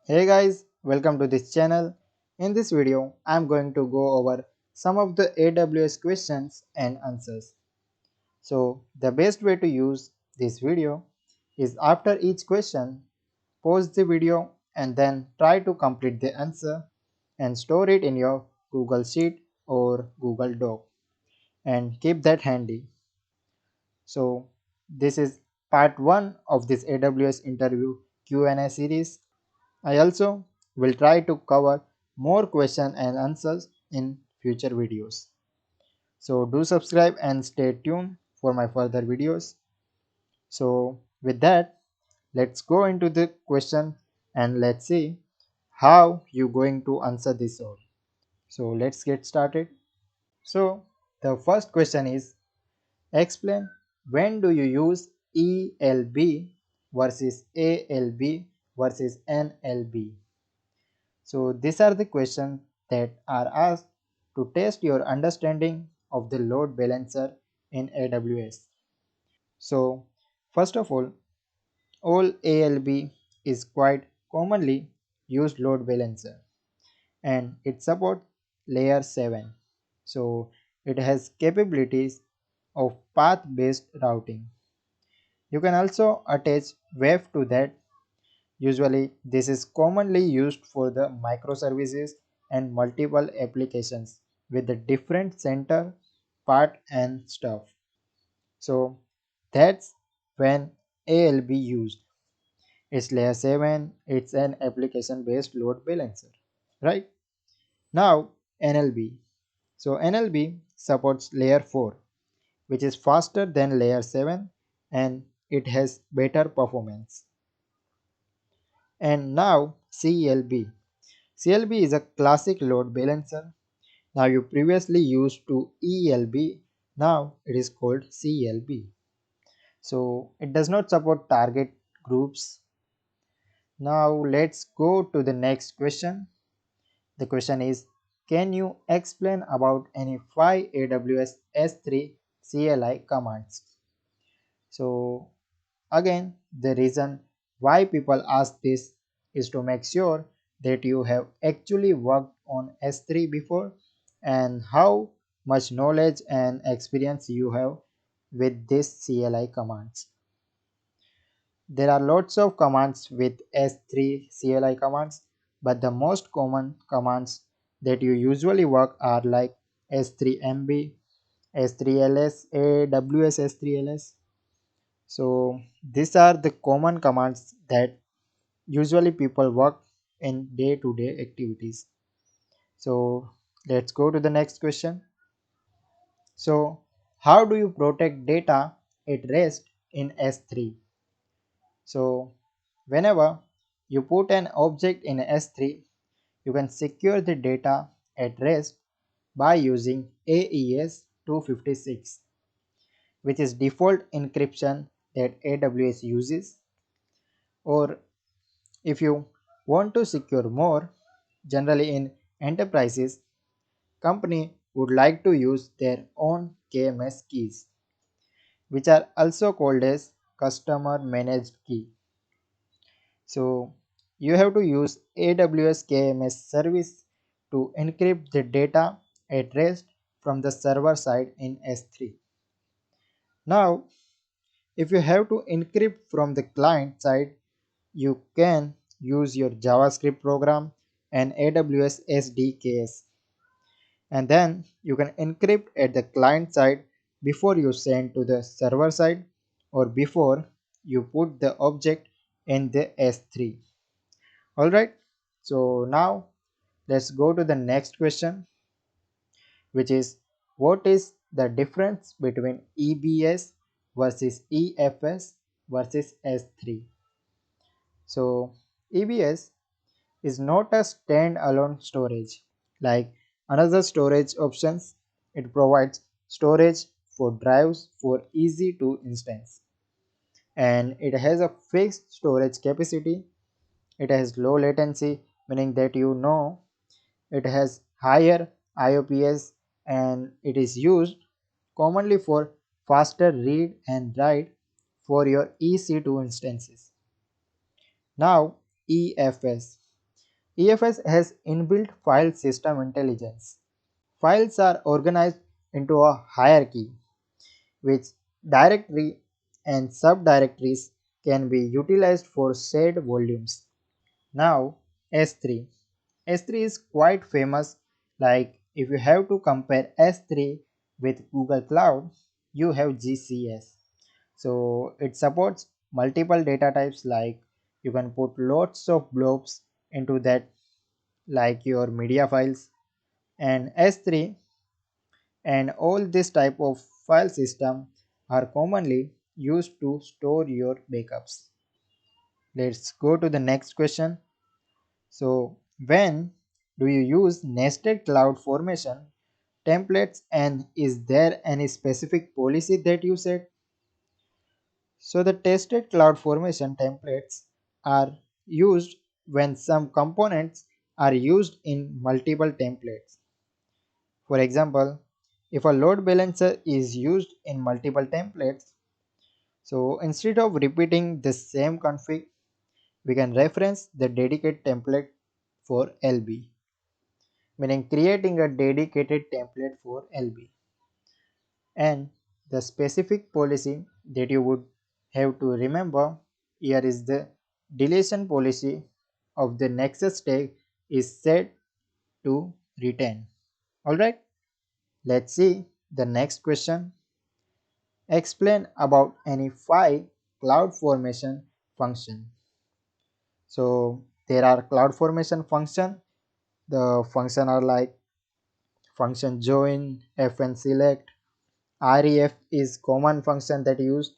Hey guys, welcome to this channel. In this video, I am going to go over some of the AWS questions and answers. So, the best way to use this video is after each question, pause the video and then try to complete the answer and store it in your Google Sheet or Google Doc and keep that handy. So, this is part 1 of this AWS interview Q&A series. I also will try to cover more questions and answers in future videos. So do subscribe and stay tuned for my further videos. So with that, let's go into the question and let's see how you going to answer this all. So let's get started. So the first question is explain when do you use ELB versus ALB versus NLB. So these are the questions that are asked to test your understanding of the load balancer in AWS. So first of all ALB is quite commonly used load balancer and it supports layer 7. So it has capabilities of path based routing. You can also attach wave to that. Usually, this is commonly used for the microservices and multiple applications with the different center, part and stuff. So that's when ALB used. It's layer 7, it's an application based load balancer, right? Now NLB. So NLB supports layer 4, which is faster than layer 7 and it has better performance. And now CLB. CLB is a classic load balancer. Now you previously used to ELB, now it is called CLB. So it does not support target groups. Now let's go to the next question. The question is, can you explain about any 5 AWS S3 CLI commands? So again, the reason why people ask this is to make sure that you have actually worked on S3 before and how much knowledge and experience you have with these CLI commands. There are lots of commands with S3 CLI commands, but the most common commands that you usually work are like S3MB, S3LS, AWS S3LS. So these are the common commands that usually people work in day-to-day activities. So let's go to the next question. So how do you protect data at rest in S3? So whenever you put an object in S3, you can secure the data at rest by using AES 256, which is default encryption that AWS uses. Or if you want to secure more, generally in enterprises, company would like to use their own KMS keys, which are also called as customer managed key. So you have to use AWS KMS service to encrypt the data at rest from the server side in S3. Now, if you have to encrypt from the client side, you can use your JavaScript program and AWS SDKs. And then you can encrypt at the client side before you send to the server side or before you put the object in the S3. Alright, so now let's go to the next question, which is what is the difference between EBS versus EFS versus S3? So EBS is not a standalone storage like another storage options. It provides storage for drives for easy to instance and it has a fixed storage capacity. It has low latency, meaning that it has higher IOPS and it is used commonly for faster read and write for your EC2 instances. Now EFS. EFS has inbuilt file system intelligence. Files are organized into a hierarchy, which directory and subdirectories can be utilized for shared volumes. Now, S3. S3 is quite famous. Like if you have to compare S3 with Google Cloud, you have GCS. So it supports multiple data types, like you can put lots of blobs into that, like your media files, and S3 and all this type of file system are commonly used to store your backups. Let's go to the next question. So, when do you use nested cloud formation templates, and is there any specific policy that you set? So, the tested cloud formation templates are used when some components are used in multiple templates. For example, if a load balancer is used in multiple templates, so instead of repeating the same config, we can reference the dedicated template for LB, meaning creating a dedicated template for LB. And the specific policy that you would have to remember here is the deletion policy of the Nexus tag is set to retain. Alright, let's see the next question. Explain about any 5 cloud formation function. So there are cloud formation function. The function are like function join, fn select, ref is common function that used,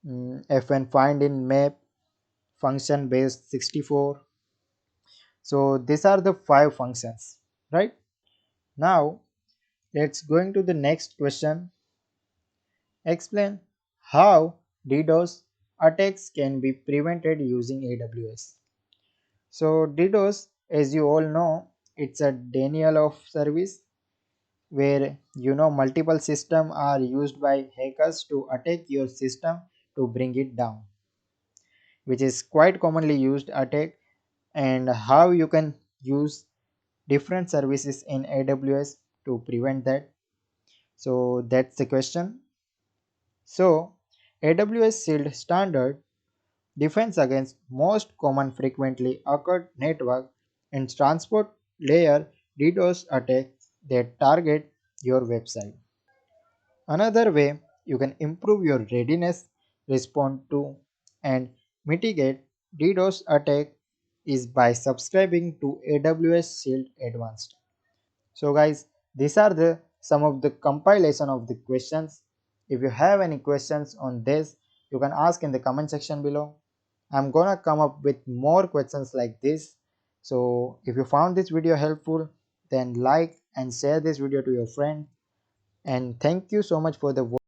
fn find in map, function base 64. So these are the 5 functions, right? Now let's going to the next question. Explain how DDoS attacks can be prevented using AWS. So DDoS, as you all know, it's a denial of service where multiple systems are used by hackers to attack your system to bring it down, which is quite commonly used attack. And how you can use different services in AWS to prevent that. So that's the question. So AWS Shield standard defends against most common frequently occurred network and transport layer DDoS attacks that target your website. Another way you can improve your readiness, respond to, and mitigate DDoS attack is by subscribing to AWS Shield Advanced. So guys, these are the some of the compilation of the questions. If you have any questions on this, you can ask in the comment section below. I'm gonna come up with more questions like this. So if you found this video helpful, then like and share this video to your friend. And thank you so much for the